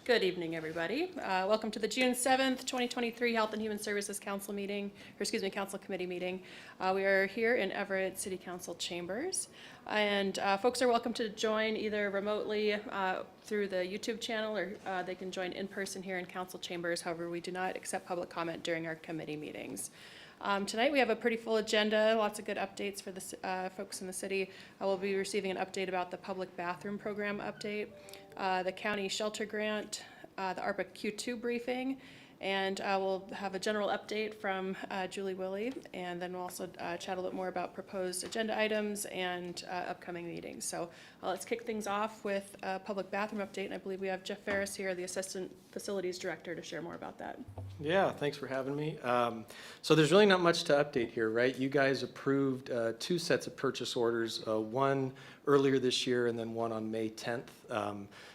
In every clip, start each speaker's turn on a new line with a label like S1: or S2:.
S1: Good evening, everybody. Welcome to the June 7th, 2023 Health and Human Services Council meeting, or excuse me, Council Committee meeting. We are here in Everett City Council chambers, and folks are welcome to join either remotely through the YouTube channel, or they can join in person here in Council chambers. However, we do not accept public comment during our committee meetings. Tonight we have a pretty full agenda, lots of good updates for the folks in the city. I will be receiving an update about the public bathroom program update, the county shelter grant, the ARPA Q2 briefing, and we'll have a general update from Julie Willie, and then we'll also chat a little bit more about proposed agenda items and upcoming meetings. So let's kick things off with a public bathroom update, and I believe we have Jeff Ferris here, the Assistant Facilities Director, to share more about that.
S2: Yeah, thanks for having me. So there's really not much to update here, right? You guys approved two sets of purchase orders, one earlier this year and then one on May 10th.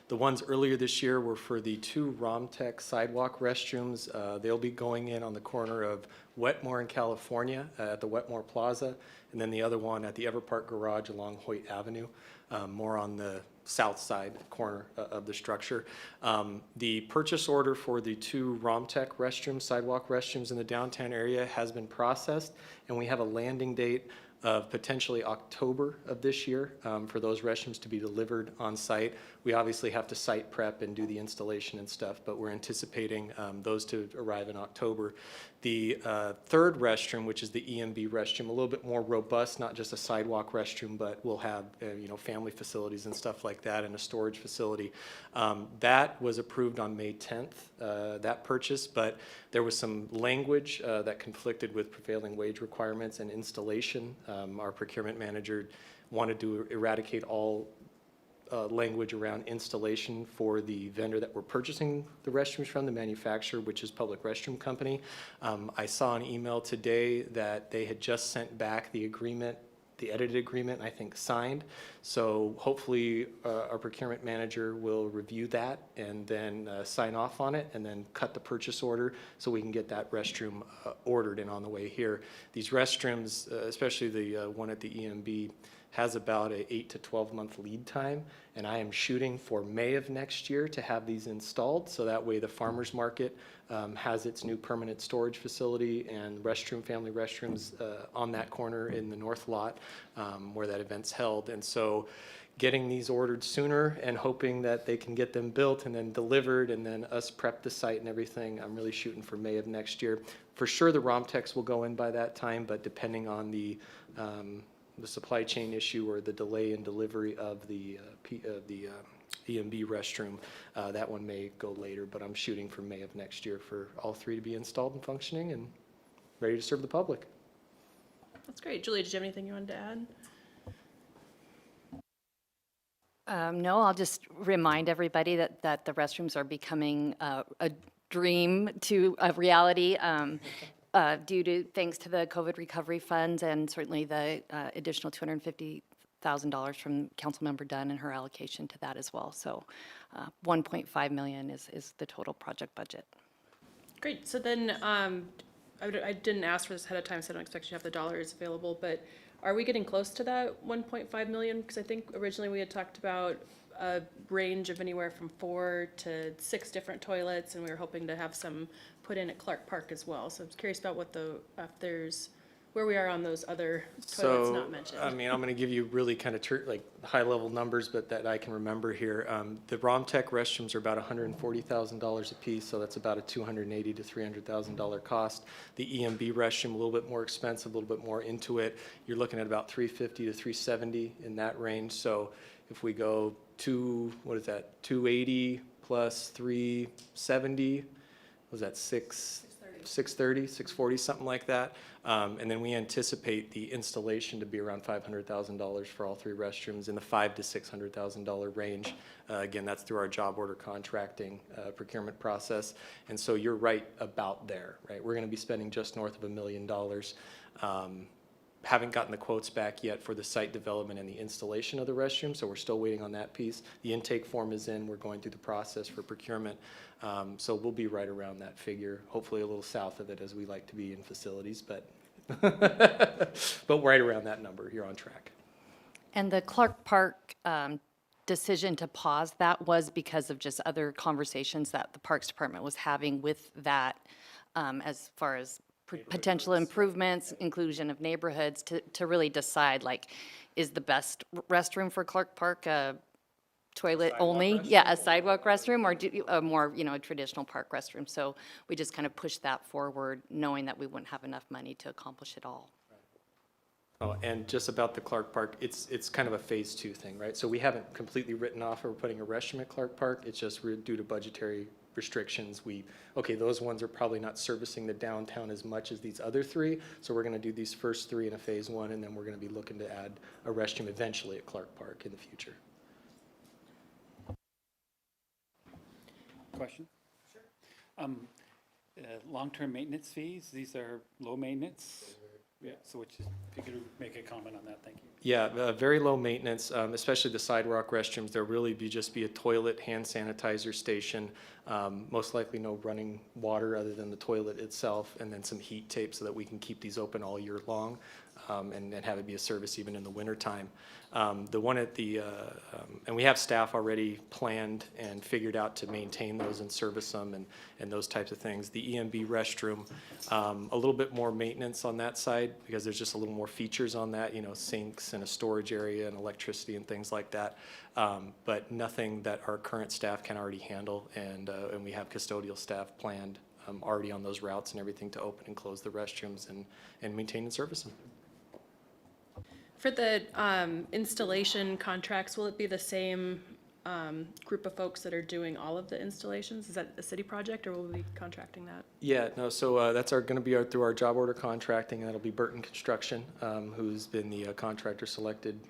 S2: The ones earlier this year were for the two Romtech sidewalk restrooms. They'll be going in on the corner of Wetmore in California at the Wetmore Plaza, and then the other one at the Everett Park Garage along Hoyt Avenue, more on the south side corner of the structure. The purchase order for the two Romtech restrooms, sidewalk restrooms in the downtown area has been processed, and we have a landing date of potentially October of this year for those restrooms to be delivered on site. We obviously have to site prep and do the installation and stuff, but we're anticipating those to arrive in October. The third restroom, which is the EMB restroom, a little bit more robust, not just a sidewalk restroom, but we'll have family facilities and stuff like that, and a storage facility. That was approved on May 10th, that purchase, but there was some language that conflicted with prevailing wage requirements and installation. Our procurement manager wanted to eradicate all language around installation for the vendor that we're purchasing the restrooms from, the manufacturer, which is Public Restroom Company. I saw an email today that they had just sent back the agreement, the edited agreement, I think signed. So hopefully our procurement manager will review that and then sign off on it and then cut the purchase order so we can get that restroom ordered and on the way here. These restrooms, especially the one at the EMB, has about an 8 to 12 month lead time, and I am shooting for May of next year to have these installed, so that way the farmers market has its new permanent storage facility and family restrooms on that corner in the north lot where that event's held. And so getting these ordered sooner and hoping that they can get them built and then delivered and then us prep the site and everything, I'm really shooting for May of next year. For sure the Romtechs will go in by that time, but depending on the supply chain issue or the delay in delivery of the EMB restroom, that one may go later, but I'm shooting for May of next year for all three to be installed and functioning and ready to serve the public.
S1: That's great. Julie, did you have anything you wanted to add?
S3: No, I'll just remind everybody that the restrooms are becoming a dream to a reality thanks to the COVID recovery funds and certainly the additional $250,000 from Councilmember Dunn and her allocation to that as well. So $1.5 million is the total project budget.
S1: Great. So then I didn't ask for this ahead of time, so I don't expect you to have the dollars available, but are we getting close to that 1.5 million? Because I think originally we had talked about a range of anywhere from 4 to 6 different toilets, and we were hoping to have some put in at Clark Park as well. So I was curious about where we are on those other toilets not mentioned.
S2: I mean, I'm going to give you really kind of high level numbers, but that I can remember here. The Romtech restrooms are about $140,000 a piece, so that's about a $280,000 to $300,000 cost. The EMB restroom, a little bit more expensive, a little bit more into it. You're looking at about $350,000 to $370,000 in that range. So if we go to, what is that, 280 plus 370, was that 630, 640, something like that. And then we anticipate the installation to be around $500,000 for all three restrooms in the $500,000 to $600,000 range. Again, that's through our job order contracting procurement process. And so you're right about there, right? We're going to be spending just north of $1 million. Haven't gotten the quotes back yet for the site development and the installation of the restroom, so we're still waiting on that piece. The intake form is in. We're going through the process for procurement. So we'll be right around that figure, hopefully a little south of it as we like to be in facilities, but but right around that number. You're on track.
S3: And the Clark Park decision to pause that was because of just other conversations that the Parks Department was having with that, as far as potential improvements, inclusion of neighborhoods, to really decide, like, is the best restroom for Clark Park a toilet only? Yeah, a sidewalk restroom, or a more, a traditional park restroom. So we just kind of pushed that forward, knowing that we wouldn't have enough money to accomplish it all.
S2: Oh, and just about the Clark Park, it's kind of a phase 2 thing, right? So we haven't completely written off or putting a restroom at Clark Park. It's just due to budgetary restrictions. Okay, those ones are probably not servicing the downtown as much as these other 3. So we're going to do these first 3 in a phase 1, and then we're going to be looking to add a restroom eventually at Clark Park in the future.
S4: Question? Sure. Long-term maintenance fees, these are low maintenance? Yeah, so if you could make a comment on that, thank you.
S2: Yeah, very low maintenance, especially the sidewalk restrooms. There'll really just be a toilet, hand sanitizer station, most likely no running water other than the toilet itself, and then some heat tape so that we can keep these open all year long, and have it be a service even in the wintertime. The one at the, and we have staff already planned and figured out to maintain those and service them and those types of things. The EMB restroom, a little bit more maintenance on that side because there's just a little more features on that, sinks and a storage area and electricity and things like that. But nothing that our current staff can already handle, and we have custodial staff planned already on those routes and everything to open and close the restrooms and maintain and service them.
S1: For the installation contracts, will it be the same group of folks that are doing all of the installations? Is that a city project, or will we be contracting that?
S2: Yeah, no, so that's going to be through our job order contracting, and that'll be Burton Construction, who's been the contractor selected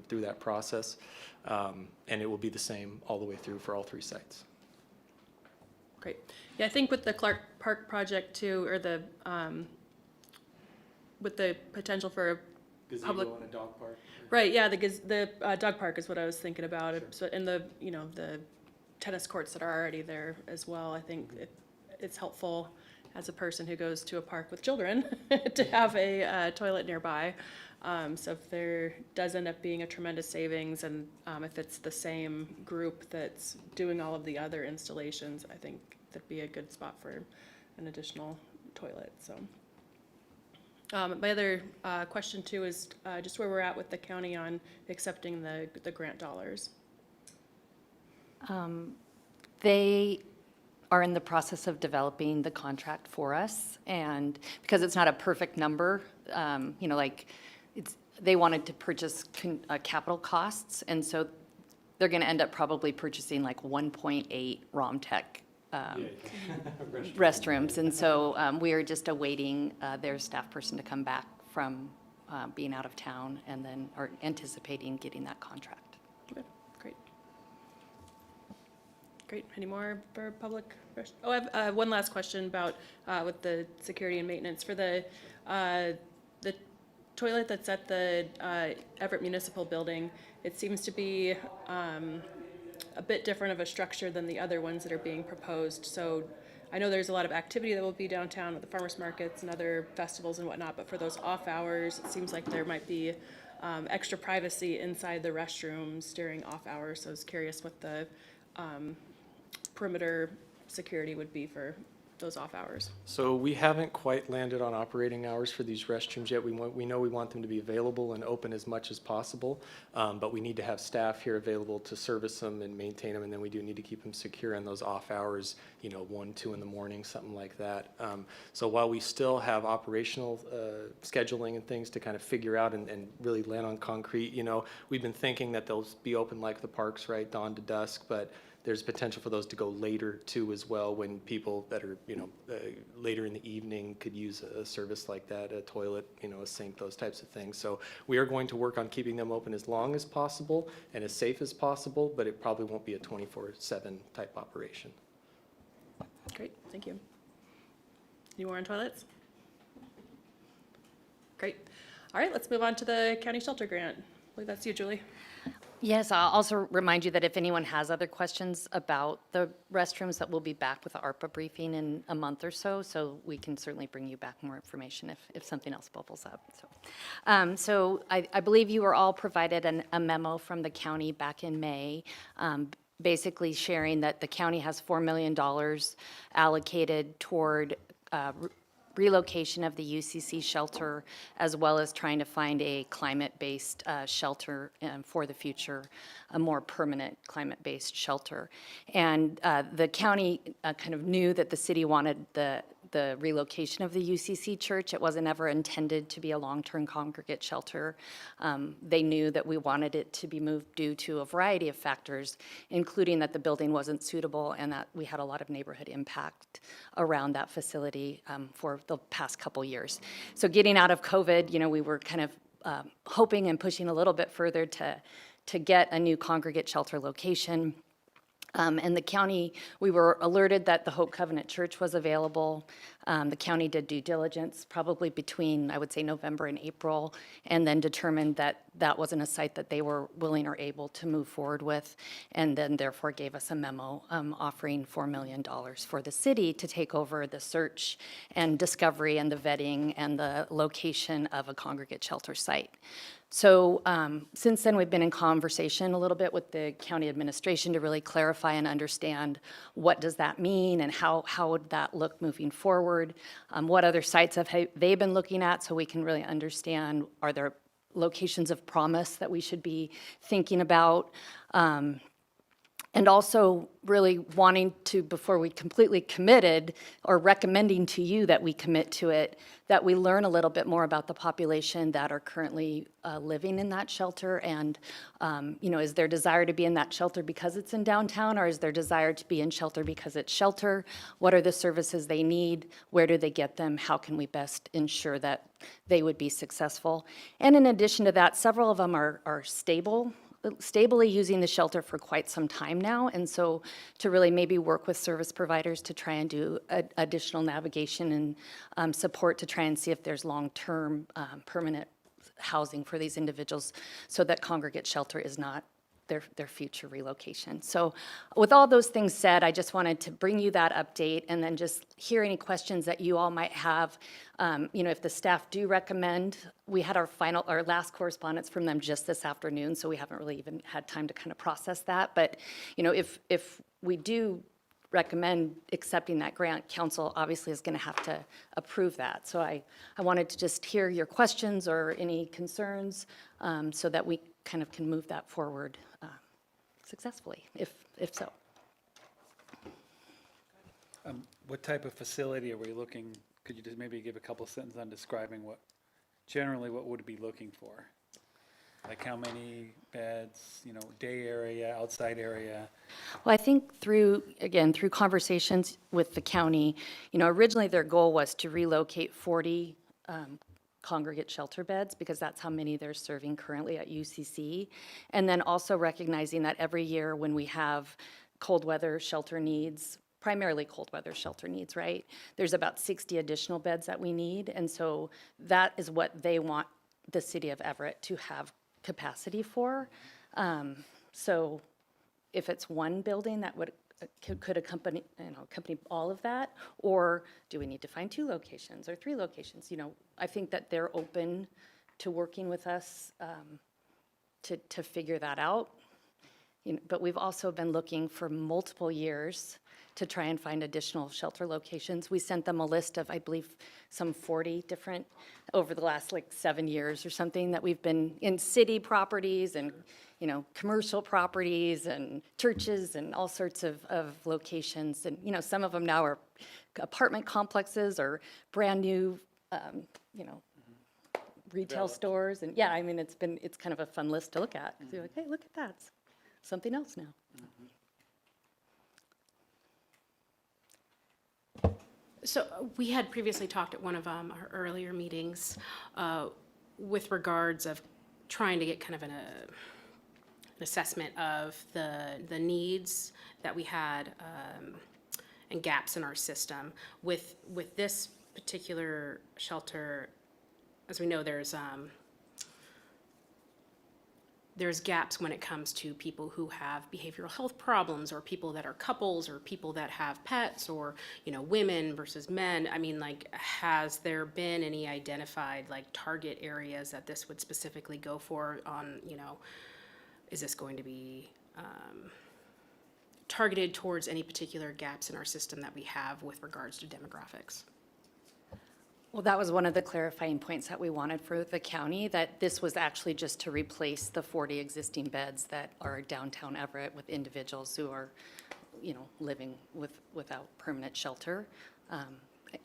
S2: through that process. And it will be the same all the way through for all 3 sites.
S1: Great. Yeah, I think with the Clark Park project too, or the, with the potential for public.
S2: Gazebo and a dog park.
S1: Right, yeah, the dog park is what I was thinking about. Sure. So, and the, the tennis courts that are already there as well. I think it's helpful as a person who goes to a park with children to have a toilet nearby. So if there does end up being a tremendous savings, and if it's the same group that's doing all of the other installations, I think that'd be a good spot for an additional toilet, so. My other question too is just where we're at with the county on accepting the grant dollars.
S3: They are in the process of developing the contract for us, and because it's not a perfect number, they wanted to purchase capital costs, and so they're going to end up probably purchasing like 1.8 ROMTech restrooms, and so we are just awaiting their staff person to come back from being out of town, and then are anticipating getting that contract.
S1: Okay, great. Great. Any more for public? Oh, I have one last question about with the security and maintenance for the toilet that's at the Everett Municipal Building. It seems to be a bit different of a structure than the other ones that are being proposed. So I know there's a lot of activity that will be downtown with the farmers markets and other festivals and whatnot, but for those off hours, it seems like there might be extra privacy inside the restrooms during off hours. So I was curious what the perimeter security would be for those off hours.
S2: So we haven't quite landed on operating hours for these restrooms yet. We know we want them to be available and open as much as possible, but we need to have staff here available to service them and maintain them, and then we do need to keep them secure in those off hours, 1, 2 in the morning, something like that. So while we still have operational scheduling and things to kind of figure out and really land on concrete, we've been thinking that they'll be open like the parks, right, dawn to dusk, but there's potential for those to go later too as well, when people that are, later in the evening could use a service like that, a toilet, a sink, those types of things. So we are going to work on keeping them open as long as possible and as safe as possible, but it probably won't be a 24/7 type operation.
S1: Great, thank you. Any more on toilets? Great. All right, let's move on to the county shelter grant. I believe that's you, Julie.
S3: Yes, I'll also remind you that if anyone has other questions about the restrooms, that we'll be back with the ARPA briefing in a month or so, so we can certainly bring you back more information if something else bubbles up. So I believe you were all provided a memo from the county back in May, basically sharing that the county has $4 million allocated toward relocation of the UCC shelter, as well as trying to find a climate-based shelter for the future, a more permanent climate-based shelter. And the county kind of knew that the city wanted the relocation of the UCC church. It wasn't ever intended to be a long-term congregate shelter. They knew that we wanted it to be moved due to a variety of factors, including that the building wasn't suitable and that we had a lot of neighborhood impact around that facility for the past couple years. So getting out of COVID, we were kind of hoping and pushing a little bit further to get a new congregate shelter location. And the county, we were alerted that the Hope Covenant Church was available. The county did due diligence probably between, I would say, November and April, and then determined that that wasn't a site that they were willing or able to move forward with, and then therefore gave us a memo offering $4 million for the city to take over the search and discovery and the vetting and the location of a congregate shelter site. So since then, we've been in conversation a little bit with the county administration to really clarify and understand what does that mean and how would that look moving forward. What other sites have they been looking at, so we can really understand, are there locations of promise that we should be thinking about? And also really wanting to, before we completely committed, or recommending to you that we commit to it, that we learn a little bit more about the population that are currently living in that shelter. And, is their desire to be in that shelter because it's in downtown, or is their desire to be in shelter because it's shelter? What are the services they need? Where do they get them? How can we best ensure that they would be successful? And in addition to that, several of them are stably using the shelter for quite some time now, and so to really maybe work with service providers to try and do additional navigation and support to try and see if there's long-term permanent housing for these individuals, so that congregate shelter is not their future relocation. So with all those things said, I just wanted to bring you that update and then just hear any questions that you all might have. If the staff do recommend, we had our last correspondence from them just this afternoon, so we haven't really even had time to kind of process that. But, if we do recommend accepting that grant, council obviously is going to have to approve that. So I wanted to just hear your questions or any concerns so that we kind of can move that forward successfally, if so.
S4: What type of facility are we looking? Could you just maybe give a couple sentences on describing what would we be looking for? Like how many beds, day area, outside area?
S3: Well, I think through conversations with the county, originally their goal was to relocate 40 congregate shelter beds, because that's how many they're serving currently at UCC. And then also recognizing that every year when we have cold weather shelter needs, primarily cold weather shelter needs, right? There's about 60 additional beds that we need. And so that is what they want the city of Everett to have capacity for. So if it's one building that could accompany all of that, or do we need to find 2 locations or 3 locations? I think that they're open to working with us to figure that out. But we've also been looking for multiple years to try and find additional shelter locations. We sent them a list of, I believe, some 40 different over the last 7 years or something, that we've been in city properties and commercial properties and churches and all sorts of locations. And, some of them now are apartment complexes or brand new, retail stores. And yeah, it's kind of a fun list to look at. So you're like, hey, look at that. It's something else now.
S5: So we had previously talked at one of our earlier meetings with regards of trying to get kind of an assessment of the needs that we had and gaps in our system. With this particular shelter, as we know, there's gaps when it comes to people who have behavioral health problems, or people that are couples, or people that have pets, or, you know, women versus men. I mean, like, has there been any identified, like, target areas that this would specifically go for on, you know, is this going to be targeted towards any particular gaps in our system that we have with regards to demographics?
S3: Well, that was one of the clarifying points that we wanted for the county, that this was actually just to replace the 40 existing beds that are downtown Everett with individuals who are, you know, living without permanent shelter.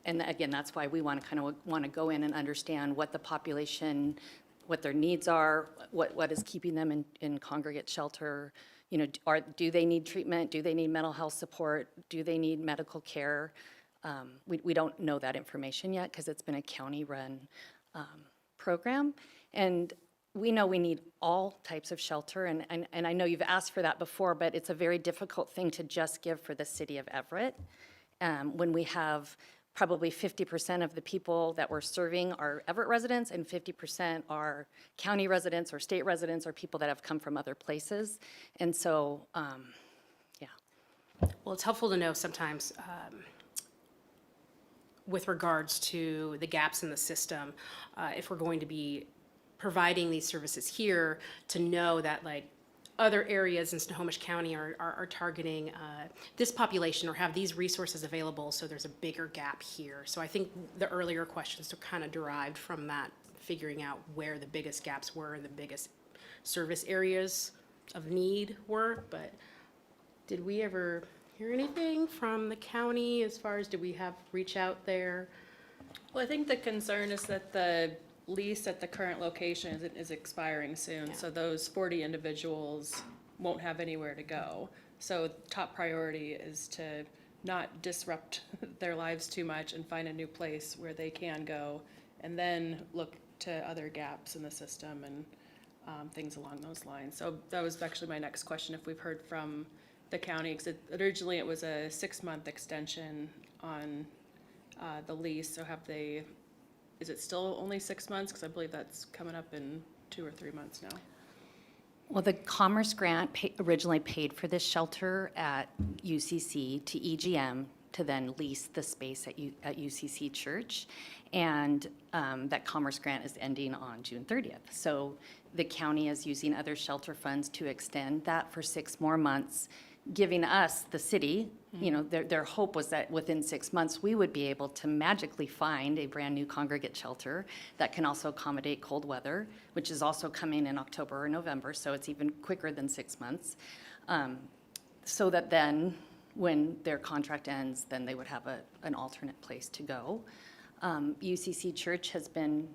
S3: And again, that's why we want to go in and understand what the population, what their needs are, what is keeping them in congregate shelter. You know, do they need treatment? Do they need mental health support? Do they need medical care? We don't know that information yet because it's been a county-run program. And we know we need all types of shelter, and I know you've asked for that before, but it's a very difficult thing to just give for the city of Everett. When we have probably 50% of the people that we're serving are Everett residents, and 50% are county residents or state residents or people that have come from other places. And so, yeah.
S5: Well, it's helpful to know sometimes, with regards to the gaps in the system, if we're going to be providing these services here, to know that, like, other areas in Snohomish County are targeting this population or have these resources available, so there's a bigger gap here. So I think the earlier questions are kind of derived from that, figuring out where the biggest gaps were and the biggest service areas of need were. But did we ever hear anything from the county as far as, did we have reach out there?
S1: Well, I think the concern is that the lease at the current location is expiring soon, so those 40 individuals won't have anywhere to go. So top priority is to not disrupt their lives too much and find a new place where they can go, and then look to other gaps in the system and things along those lines. So that was actually my next question, if we've heard from the county, because originally it was a 6-month extension on the lease. So is it still only 6 months? Because I believe that's coming up in 2 or 3 months now.
S3: Well, the Commerce Grant originally paid for this shelter at UCC to EGM to then lease the space at UCC Church. And that Commerce Grant is ending on June 30th. So the county is using other shelter funds to extend that for 6 more months, giving us, the city, you know, their hope was that within 6 months, we would be able to magically find a brand-new congregate shelter that can also accommodate cold weather, which is also coming in October or November, so it's even quicker than 6 months. So that then, when their contract ends, then they would have an alternate place to go. UCC Church has been,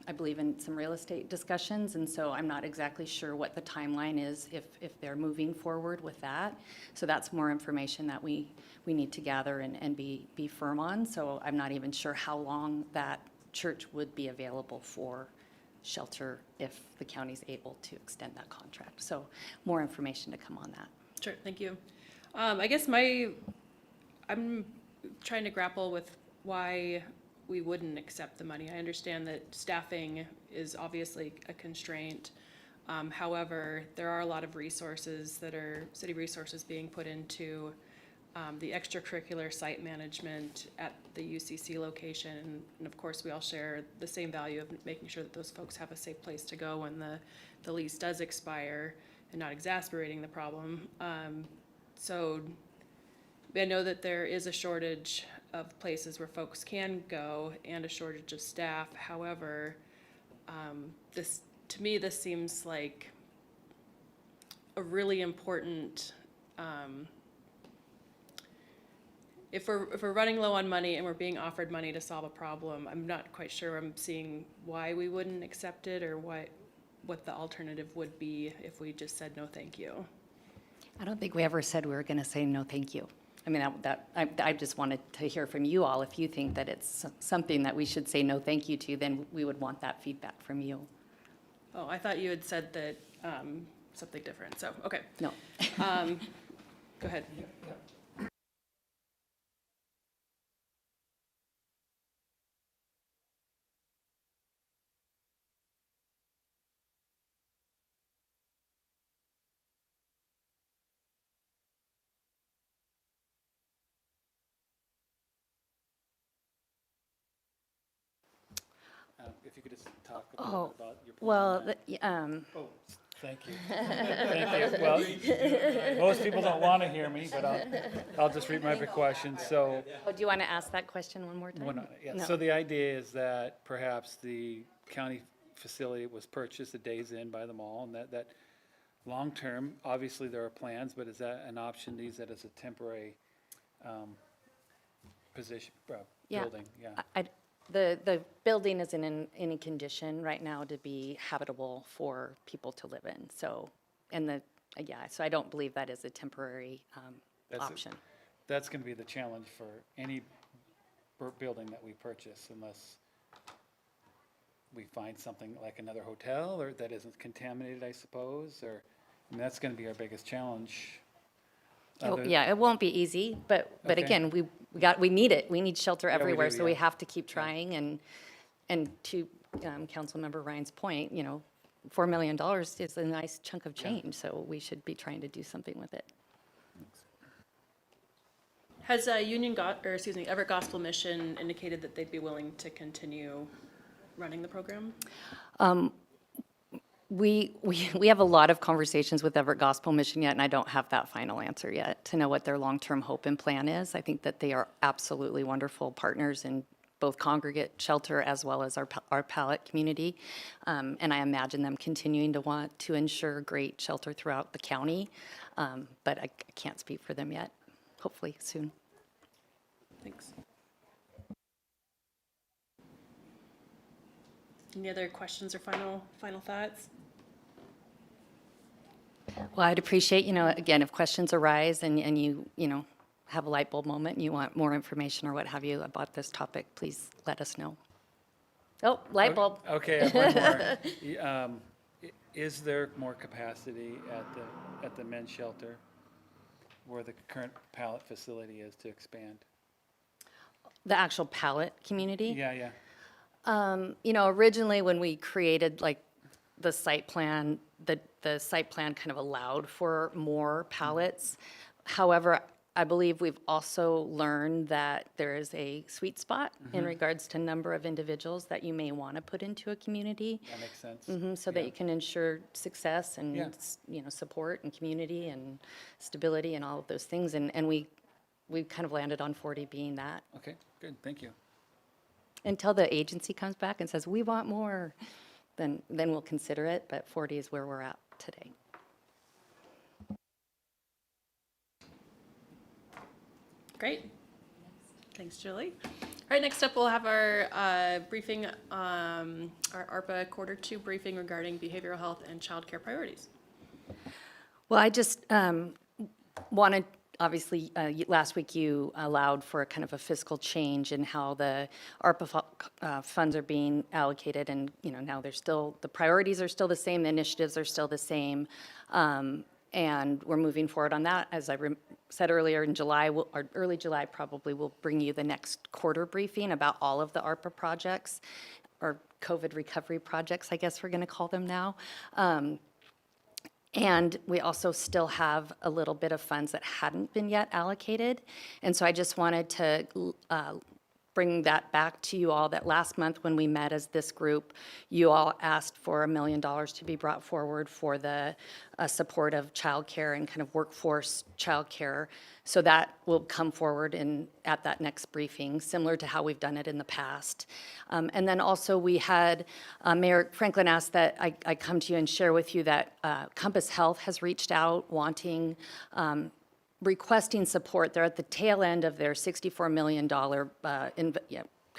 S3: I believe, in some real estate discussions, and so I'm not exactly sure what the timeline is if they're moving forward with that. So that's more information that we need to gather and be firm on. So I'm not even sure how long that church would be available for shelter if the county's able to extend that contract. So more information to come on that.
S1: Sure, thank you. I guess I'm trying to grapple with why we wouldn't accept the money. I understand that staffing is obviously a constraint. However, there are a lot of resources that are city resources being put into the extracurricular site management at the UCC location. And of course, we all share the same value of making sure that those folks have a safe place to go when the lease does expire and not exacerbating the problem. So I know that there is a shortage of places where folks can go and a shortage of staff. However, to me, this seems like a really important, if we're running low on money and we're being offered money to solve a problem, I'm not quite sure I'm seeing why we wouldn't accept it, or what the alternative would be if we just said no thank you.
S3: I don't think we ever said we were going to say no thank you. I mean, I just wanted to hear from you all. If you think that it's something that we should say no thank you to, then we would want that feedback from you.
S1: Oh, I thought you had said that something different, so, okay.
S3: No.
S1: Go ahead.
S4: could just talk a little
S3: Oh,
S4: bit about your plan.
S3: well,
S4: on that. Oh, thank you. Thank you. Well, most people don't want to hear me, but I'll just read my question. So,
S3: oh, do you want to ask that question one more time?
S4: yeah,
S3: No.
S4: so the idea is that perhaps the county facility was purchased a days in by the mall, and that long-term, obviously there are plans, but is that an option, use that as a temporary position,
S3: Yeah.
S4: building? Yeah.
S3: The building isn't in any condition right now to be habitable for people to live in, so, so I don't believe that is a temporary
S4: That's it.
S3: option.
S4: That's going to be the challenge for any building that we purchase, unless we find something like another hotel or that isn't contaminated, I suppose, or, I mean, that's going to be our biggest challenge.
S3: Yeah, it won't be easy, but
S4: Okay.
S3: again, we need it. We need shelter
S4: we
S3: everywhere,
S4: do,
S3: so we
S4: yeah.
S3: have to keep trying, and to Councilmember Ryan's point, $4 million is a nice chunk of change, so we should be trying to do something with it.
S1: Has Everett Gospel Mission indicated that they'd be willing to continue running the program?
S3: We have a lot of conversations with Everett Gospel Mission yet, and I don't have that final answer yet to know what their long-term hope and plan is. I think that they are absolutely wonderful partners in both congregate shelter as well as our pallet community. And I imagine them continuing to want to ensure great shelter throughout the county, but I can't speak for them yet. Hopefully soon.
S1: Thanks. Any other questions or final thoughts?
S3: Well, I'd appreciate, again, if questions arise and you have a light bulb moment and you want more information or what have you about this topic, please let us know. Oh, light bulb.
S4: Okay, I have one more. Is there more capacity at the men's shelter where the current pallet facility is to expand?
S3: The actual pallet community?
S4: Yeah.
S3: Originally when we created the site plan, the site plan kind of allowed for more pallets. However, I believe we've also learned that there is a sweet spot in regards to number of individuals that you may want to put into a community.
S4: That makes sense.
S3: So that you can ensure success and,
S4: Yeah.
S3: support and community and stability and all of those things. And we've kind of landed on 40 being that.
S4: Okay, good, thank you.
S3: Until the agency comes back and says, we want more, then we'll consider it, but 40 is where we're at today.
S1: Great. Thanks, Julie. All right, next up, we'll have our briefing, our ARPA Quarter 2 briefing regarding behavioral health and childcare priorities.
S3: Well, I just wanted, obviously, last week you allowed for a kind of a fiscal change in how the ARPA funds are being allocated, and now the priorities are still the same, the initiatives are still the same, and we're moving forward on that. As I said earlier, in July, or early July probably, we'll bring you the next quarter briefing about all of the ARPA projects, or COVID recovery projects, I guess we're going to call them now. And we also still have a little bit of funds that hadn't been yet allocated. And so I just wanted to bring that back to you all, that last month when we met as this group, you all asked for $1 million to be brought forward for the support of childcare and kind of workforce childcare. So that will come forward at that next briefing, similar to how we've done it in the past. And then also we had, Mayor Franklin asked that I come to you and share with you that Compass Health has reached out wanting, requesting support. They're at the tail end of their $64 million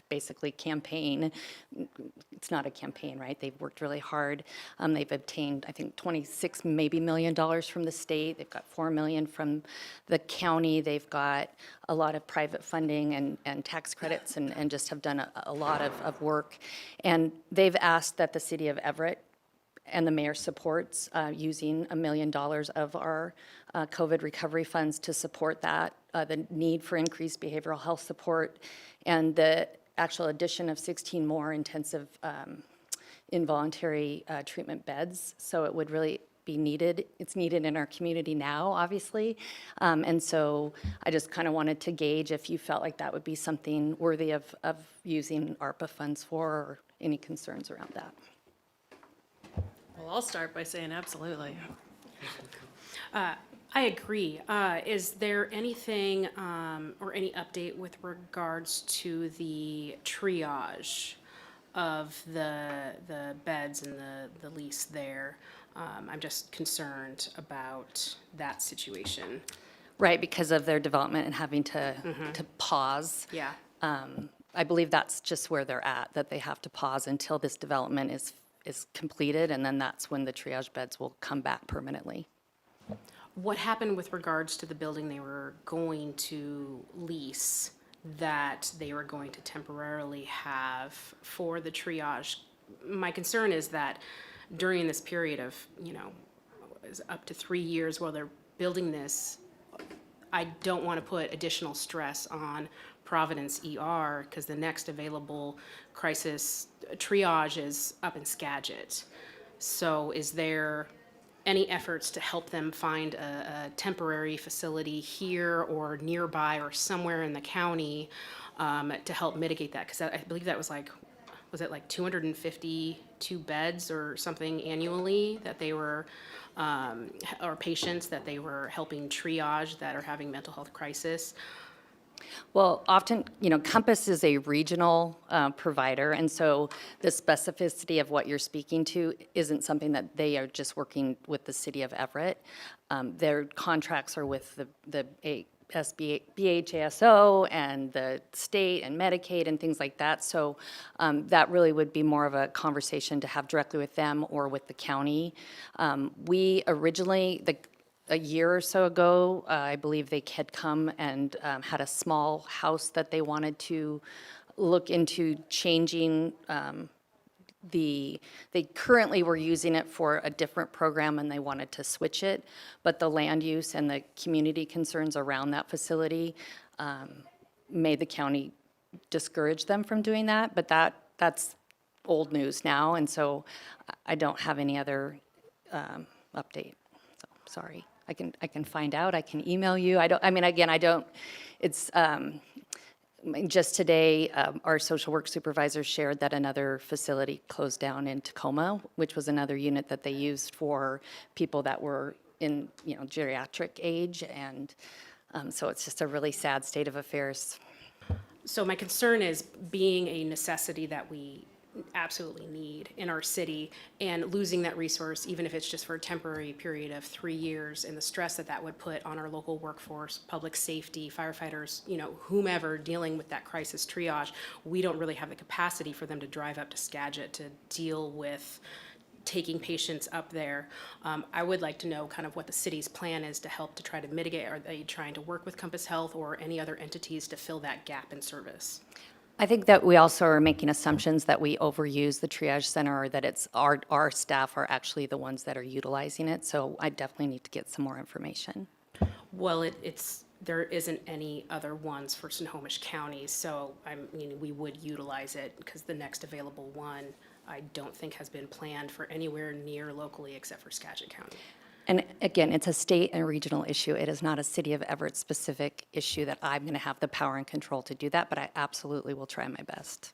S3: basically campaign. It's not a campaign, right? They've worked really hard. They've obtained, I think, $26 million from the state. They've got $4 million from the county. They've got a lot of private funding and tax credits and just have done a lot of work. And they've asked that the city of Everett and the mayor supports using $1 million of our COVID recovery funds to support that, the need for increased behavioral health support, and the actual addition of 16 more intensive involuntary treatment beds. So it would really be needed. It's needed in our community now, obviously. And so I just kind of wanted to gauge if you felt like that would be something worthy of using ARPA funds for, or any concerns around that.
S1: Well, I'll start by saying absolutely.
S5: I agree. Is there anything or any update with regards to the triage of the beds and the lease there? I'm just concerned about that situation.
S3: Right, because of their development and having to pause.
S5: Yeah.
S3: I believe that's just where they're at, that they have to pause until this development is completed, and then that's when the triage beds will come back permanently.
S5: What happened with regards to the building they were going to lease that they were going to temporarily have for the triage? My concern is that during this period of, up to 3 years while they're building this, I don't want to put additional stress on Providence ER because the next available crisis triage is up in Skagit. So is there any efforts to help them find a temporary facility here or nearby or somewhere in the county to help mitigate that? Because I believe that was it like 252 beds or something annually that they were, or patients that they were helping triage that are having mental health crisis?
S3: Well, often, Compass is a regional provider, and so the specificity of what you're speaking to isn't something that they are just working with the city of Everett. Their contracts are with the BHASO and the state and Medicaid and things like that. So that really would be more of a conversation to have directly with them or with the county. We originally, a year or so ago, I believe they had come and had a small house that they wanted to look into changing. They currently were using it for a different program and they wanted to switch it, but the land use and the community concerns around that facility made the county discourage them from doing that, but that's old news now, and so I don't have any other update. So, sorry. I can find out. I can email you. It's just today, our social work supervisor shared that another facility closed down in Tacoma, which was another unit that they used for people that were in, geriatric age, and so it's just a really sad state of affairs.
S5: So my concern is being a necessity that we absolutely need in our city and losing that resource, even if it's just for a temporary period of 3 years, and the stress that would put on our local workforce, public safety, firefighters, whomever dealing with that crisis triage. We don't really have the capacity for them to drive up to Skagit to deal with taking patients up there. I would like to know kind of what the city's plan is to help to try to mitigate. Are they trying to work with Compass Health or any other entities to fill that gap in service?
S3: I think that we also are making assumptions that we overuse the triage center, or that it's our staff are actually the ones that are utilizing it. So I definitely need to get some more information.
S5: Well, there isn't any other ones for Snohomish County, so we would utilize it because the next available one I don't think has been planned for anywhere near locally except for Skagit County.
S3: And again, it's a state and regional issue. It is not a city of Everett specific issue that I'm going to have the power and control to do that, but I absolutely will try my best.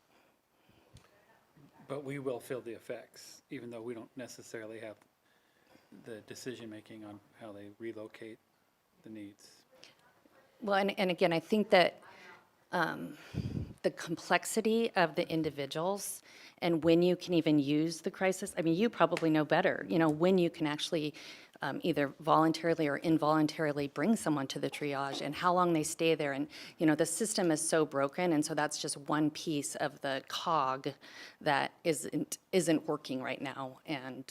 S4: But we will feel the effects, even though we don't necessarily have the decision-making on how they relocate the needs.
S3: Well, and again, I think that the complexity of the individuals and when you can even use the crisis, you probably know better, when you can actually either voluntarily or involuntarily bring someone to the triage and how long they stay there. And, the system is so broken, and so that's just one piece of the cog that isn't working right now, and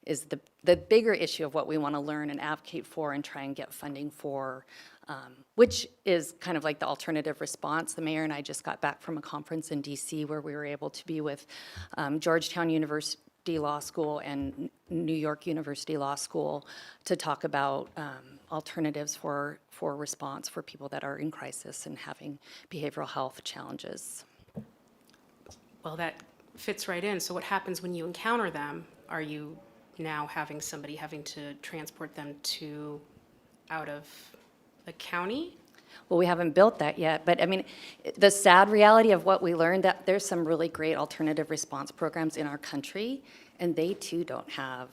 S3: is the bigger issue of what we want to learn and advocate for and try and get funding for, which is kind of like the alternative response. The mayor and I just got back from a conference in DC where we were able to be with Georgetown University Law School and New York University Law School to talk about alternatives for response for people that are in crisis and having behavioral health challenges.
S5: Well, that fits right in. So what happens when you encounter them? Are you now having somebody having to transport them to, out of the county?
S3: Well, we haven't built that yet, but I mean, the sad reality of what we learned, that there's some really great alternative response programs in our country, and they too don't have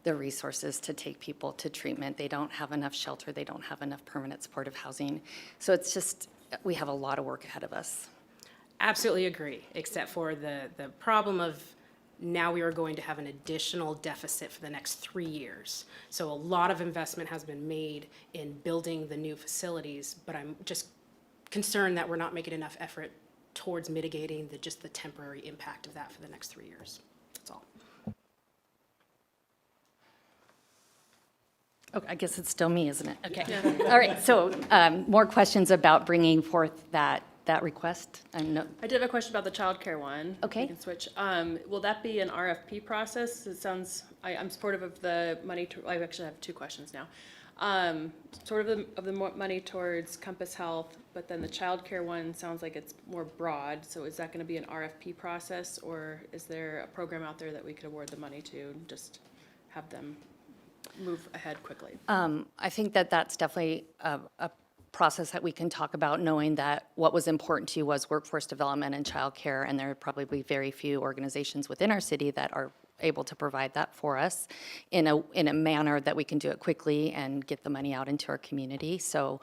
S3: the resources to take people to treatment. They don't have enough shelter, they don't have enough permanent supportive housing. So it's just, we have a lot of work ahead of us.
S5: Absolutely agree, except for the problem of now we are going to have an additional deficit for the next 3 years. So a lot of investment has been made in building the new facilities, but I'm just concerned that we're not making enough effort towards mitigating just the temporary impact of that for the next 3 years. That's all.
S3: Oh, I guess it's still me, isn't it? Okay. All right, so more questions about bringing forth that request?
S1: I did have a question about the childcare one.
S3: Okay.
S1: We can switch. Will that be an RFP process? It sounds, I'm supportive of the money, I actually have 2 questions now. Sort of the money towards Compass Health, but then the childcare one sounds like it's more broad. So is that going to be an RFP process, or is there a program out there that we could award the money to and just have them move ahead quickly?
S3: I think that that's definitely a process that we can talk about, knowing that what was important to you was workforce development and childcare, and there are probably very few organizations within our city that are able to provide that for us in a manner that we can do it quickly and get the money out into our community. So,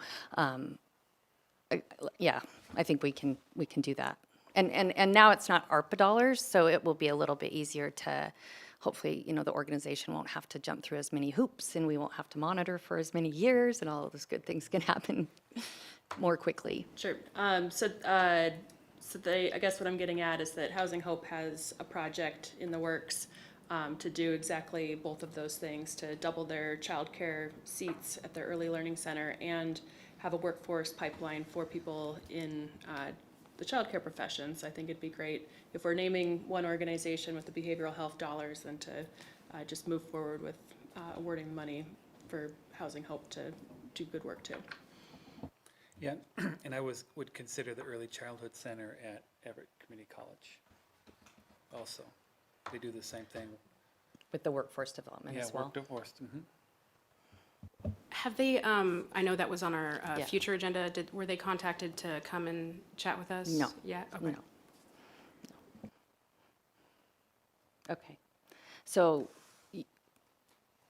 S3: yeah, I think we can do that. And now it's not ARPA dollars, so it will be a little bit easier to. Hopefully, the organization won't have to jump through as many hoops, and we won't have to monitor for as many years, and all of those good things can happen more quickly.
S1: Sure. So I guess what I'm getting at is that Housing Hope has a project in the works to do exactly both of those things, to double their childcare seats at their early learning center and have a workforce pipeline for people in the childcare professions. I think it'd be great if we're naming one organization with the behavioral health dollars, then to just move forward with awarding money for Housing Hope to do good work too.
S4: Yeah, and I would consider the Early Childhood Center at Everett Community College also. They do the same thing.
S3: With the workforce development as well.
S4: Workforce.
S5: Have they, I know that was on our
S3: Yeah.
S5: future agenda, were they contacted to come and chat with us?
S3: No.
S5: Yeah, okay.
S3: No. Okay. So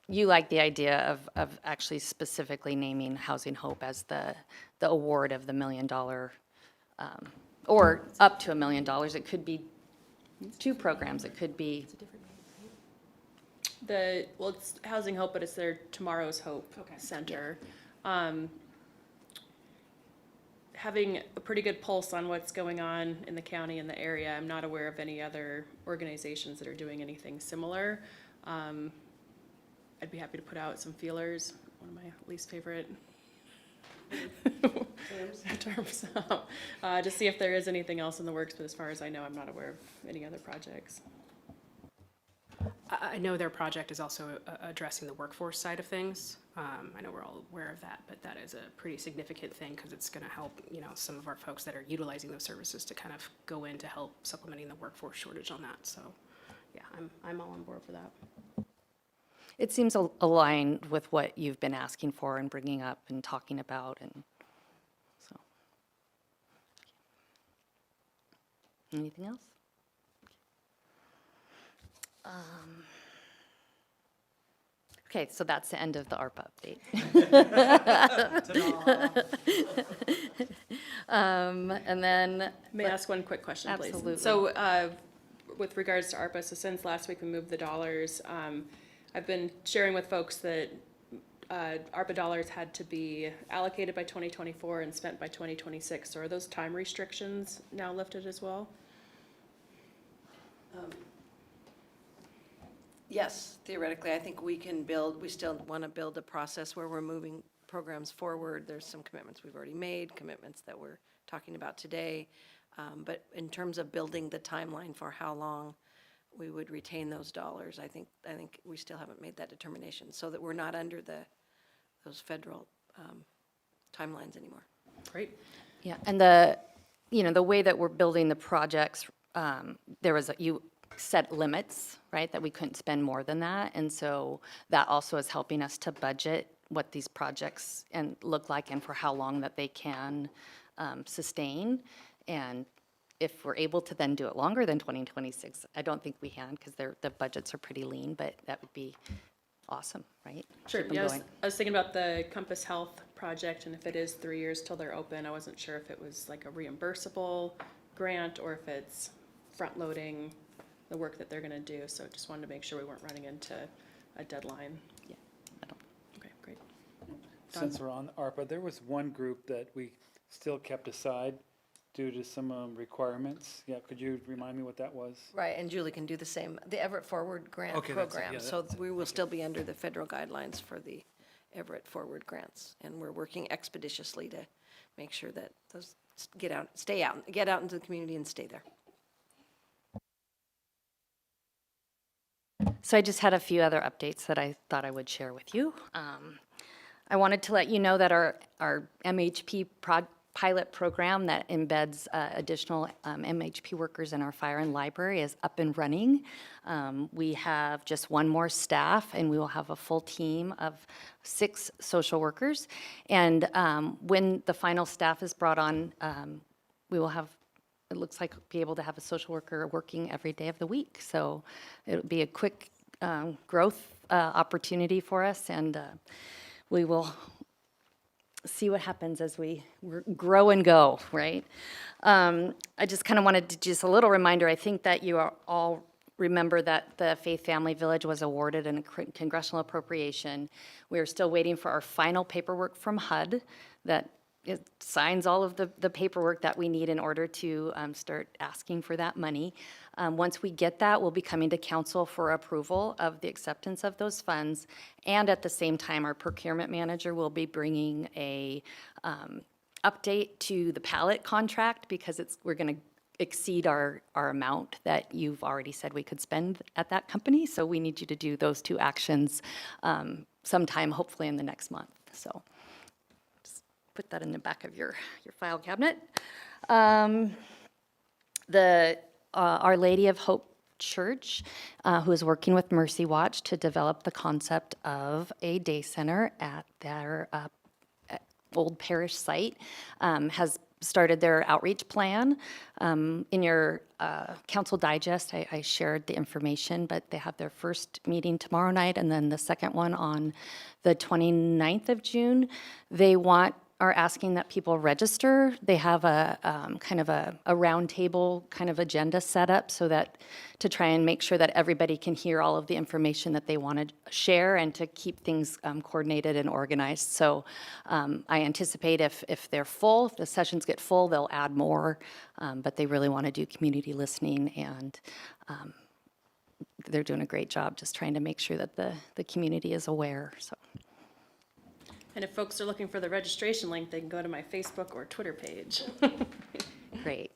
S3: you like the idea of actually specifically naming Housing Hope as the award of the $1 million, or up to $1 million. It could be 2 programs. It could be,
S1: It's Housing Hope, but it's their Tomorrow's Hope Center. Having a pretty good pulse on what's going on in the county and the area, I'm not aware of any other organizations that are doing anything similar. I'd be happy to put out some feelers, one of my least favorite terms, to see if there is anything else in the works, but as far as I know, I'm not aware of any other projects.
S5: I know their project is also addressing the workforce side of things. I know we're all aware of that, but that is a pretty significant thing because it's going to help, some of our folks that are utilizing those services to kind of go in to help supplementing the workforce shortage on that. So, yeah, I'm all on board for that.
S3: it seems aligned with what you've been asking for and bringing up and talking about, and so. Anything else? Okay, so that's the end of the ARPA update. And then,
S1: May I ask one quick question, please?
S3: Absolutely.
S1: So, with regards to ARPA, so since last week we moved the dollars, I've been sharing with folks that ARPA dollars had to be allocated by 2024 and spent by 2026. So are those time restrictions now lifted as well?
S6: Yes, theoretically, I think we still want to build a process where we're moving programs forward. There's some commitments we've already made, commitments that we're talking about today. But in terms of building the timeline for how long we would retain those dollars, I think we still haven't made that determination so that we're not under those federal timelines anymore.
S1: Great.
S3: yeah, and the way that we're building the projects, there was, set limits, right, that we couldn't spend more than that. And so that also is helping us to budget what these projects and look like and for how long that they can sustain. And if we're able to then do it longer than 2026, I don't think we can because the budgets are pretty lean, but that would be awesome, right?
S1: Sure,
S3: Keep 'em
S1: yeah,
S3: going.
S1: I was thinking about the Compass Health project, and if it is 3 years till they're open, I wasn't sure if it was like a reimbursable grant or if it's front-loading the work that they're gonna do, so just wanted to make sure we weren't running into a deadline.
S3: Yeah, I don't-
S1: Okay, great.
S4: Since we're on ARPA, there was one group that we still kept aside due to some requirements. Yeah, could you remind me what that was?
S6: Right, and Julie can do the same, the Everett Forward Grant
S4: Okay, that's it,
S6: Program.
S4: yeah,
S6: So
S4: that's it.
S6: we will still be under the federal guidelines for the Everett Forward Grants. And we're working expeditiously to make sure that those get out into the community and stay there.
S3: So I just had a few other updates that I thought I would share with you. I wanted to let you know that our MHP pilot program that embeds additional MHP workers in our fire and library is up and running. We have just one more staff, and we will have a full team of 6 social workers. And when the final staff is brought on, we will have, it looks like, be able to have a social worker working every day of the week. So it'll be a quick growth opportunity for us, and we will see what happens as we grow and go, right? I just kind of wanted to, just a little reminder, I think that you are all remember that the Faith Family Village was awarded a congressional appropriation. We are still waiting for our final paperwork from HUD that it signs all of the paperwork that we need in order to start asking for that money. Once we get that, we'll be coming to council for approval of the acceptance of those funds. And at the same time, our procurement manager will be bringing a update to the pallet contract because we're going to exceed our amount that you've already said we could spend at that company. So we need you to do those 2 actions sometime, hopefully in the next month. So put that in the back of your file cabinet. Our Lady of Hope Church, who is working with Mercy Watch to develop the concept of a day center at their old parish site, has started their outreach plan. In your council digest, I shared the information, but they have their first meeting tomorrow night and then the second one on the 29th of June. They are asking that people register. They have a kind of a roundtable kind of agenda set up so that to try and make sure that everybody can hear all of the information that they want to share and to keep things coordinated and organized. So I anticipate if they're full, if the sessions get full, they'll add more, but they really want to do community listening, and they're doing a great job just trying to make sure that the community is aware. So.
S1: And if folks are looking for the registration link, they can go to my Facebook or Twitter page.
S3: Great.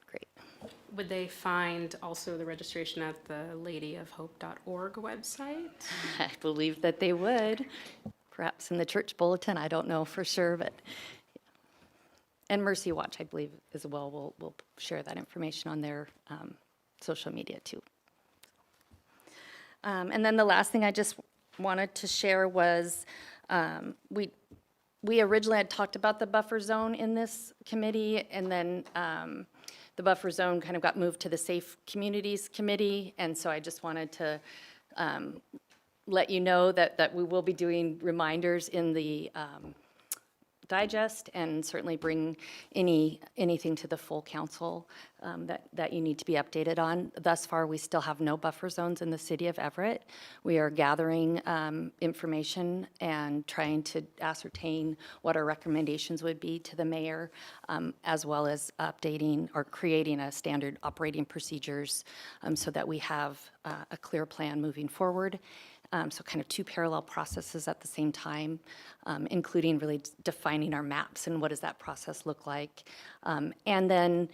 S5: Would they find also the registration at the ladyofhope.org website?
S3: I believe that they would, perhaps in the church bulletin, I don't know for sure, but, and Mercy Watch, I believe, as well, will share that information on their social media too. And then the last thing I just wanted to share was, we originally had talked about the buffer zone in this committee, and then the buffer zone kind of got moved to the Safe Communities Committee, and so I just wanted to let you know that we will be doing reminders in the digest, and certainly bring anything to the full council that you need to be updated on. Thus far, we still have no buffer zones in the city of Everett. We are gathering information and trying to ascertain what our recommendations would be to the mayor, as well as updating or creating a standard operating procedures so that we have a clear plan moving forward. So kind of 2 parallel processes at the same time, including really defining our maps and what does that process look like. And then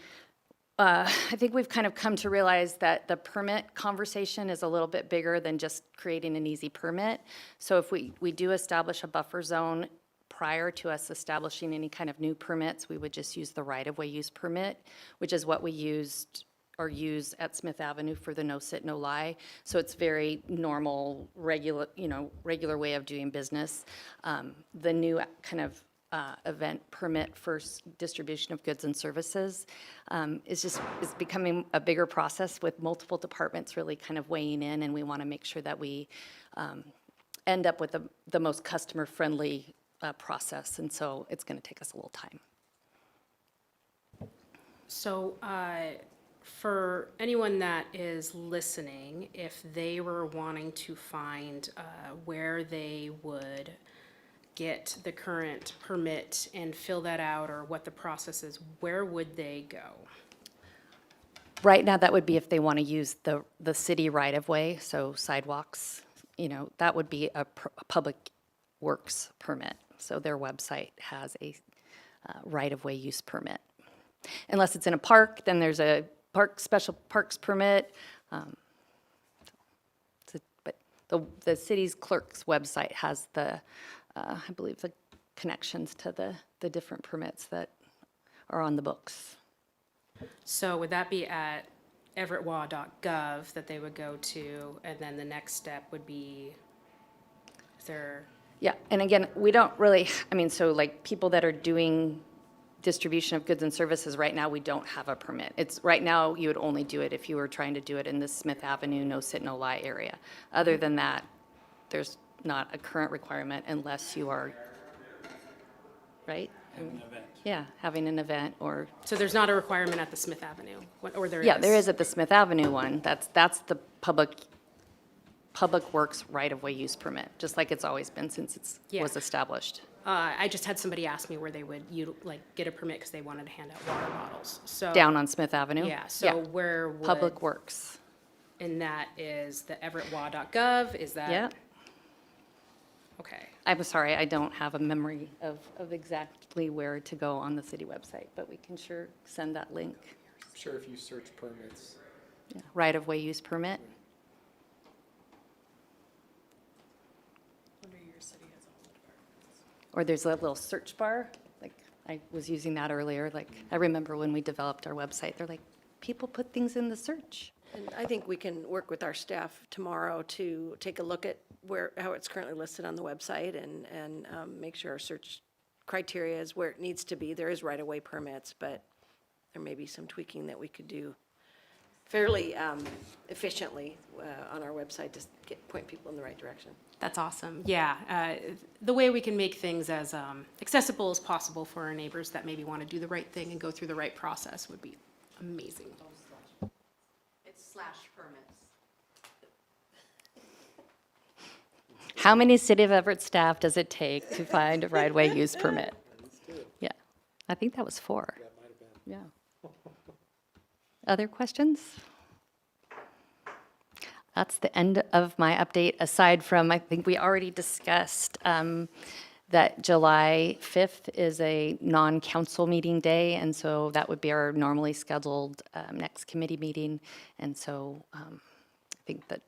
S3: I think we've kind of come to realize that the permit conversation is a little bit bigger than just creating an easy permit. So if we do establish a buffer zone prior to us establishing any kind of new permits, we would just use the right-of-way use permit, which is what we used or use at Smith Avenue for the no sit, no lie. So it's very normal, regular way of doing business. The new kind of event permit for distribution of goods and services is becoming a bigger process with multiple departments really kind of weighing in, and we want to make sure that we end up with the most customer-friendly process, and so it's going to take us a little time.
S5: So, for anyone that is listening, if they were wanting to find where they would get the current permit and fill that out, or what the process is, where would they go?
S3: Right now, that would be if they want to use the city right-of-way, so sidewalks, that would be a public works permit. So their website has a right-of-way use permit. Unless it's in a park, then there's a special parks permit. But the city's clerk's website has I believe, the connections to the different permits that are on the books.
S5: So would that be at everettwa.gov that they would go to, and then the next step would be, is there?
S3: Yeah, and again, we don't really, so like people that are doing distribution of goods and services, right now, we don't have a permit. Right now, you would only do it if you were trying to do it in the Smith Avenue no sit, no lie area. Other than that, there's not a current requirement unless you are, right?
S4: An event.
S3: Yeah, having an event or,
S5: So there's not a requirement at the Smith Avenue, or there is?
S3: yeah, there is at the Smith Avenue one. That's the public works right-of-way use permit, just like it's always been since it was established.
S5: I just had somebody ask me where they would, get a permit because they wanted to hand out water bottles, so.
S3: Down on Smith Avenue?
S5: Yeah, so where would?
S3: Public Works.
S5: And that is the everettwa.gov, is that?
S3: Yeah.
S5: Okay.
S3: I'm sorry, I don't have a memory of exactly where to go on the city website, but we can sure send that link.
S2: I'm sure if you search permits.
S3: Yeah, right-of-way use permit. Or there's a little search bar, like I was using that earlier, like I remember when we developed our website, they're like, people put things in the search.
S6: And I think we can work with our staff tomorrow to take a look at how it's currently listed on the website and make sure our search criteria is where it needs to be. There is right-of-way permits, but there may be some tweaking that we could do fairly efficiently on our website to point people in the right direction.
S5: That's awesome. Yeah, the way we can make things as accessible as possible for our neighbors that maybe want to do the right thing and go through the right process would be amazing.
S3: It's /permits. How many City of Everett staff does it take to find a right-of-way use permit? Yeah, I think that was 4.
S2: That might have been.
S3: Yeah. Other questions? That's the end of my update, aside from, I think we already discussed that July 5th is a non-council meeting day, and so that would be our normally scheduled next committee meeting. And so I think that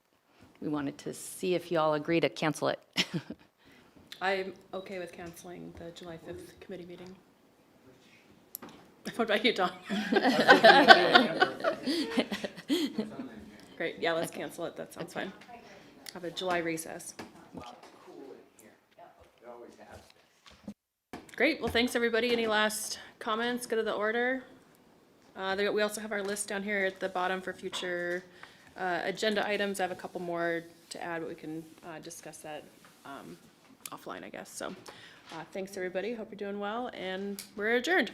S3: we wanted to see if you all agree to cancel it.
S1: I'm okay with canceling the July 5th committee meeting. What about you, Don? Great, yeah, let's cancel it, that sounds fine. Have a July recess. Great, well, thanks, everybody. Any last comments? Go to the order. We also have our list down here at the bottom for future agenda items. I have a couple more to add, but we can discuss that offline, I guess. So thanks, everybody. Hope you're doing well, and we're adjourned.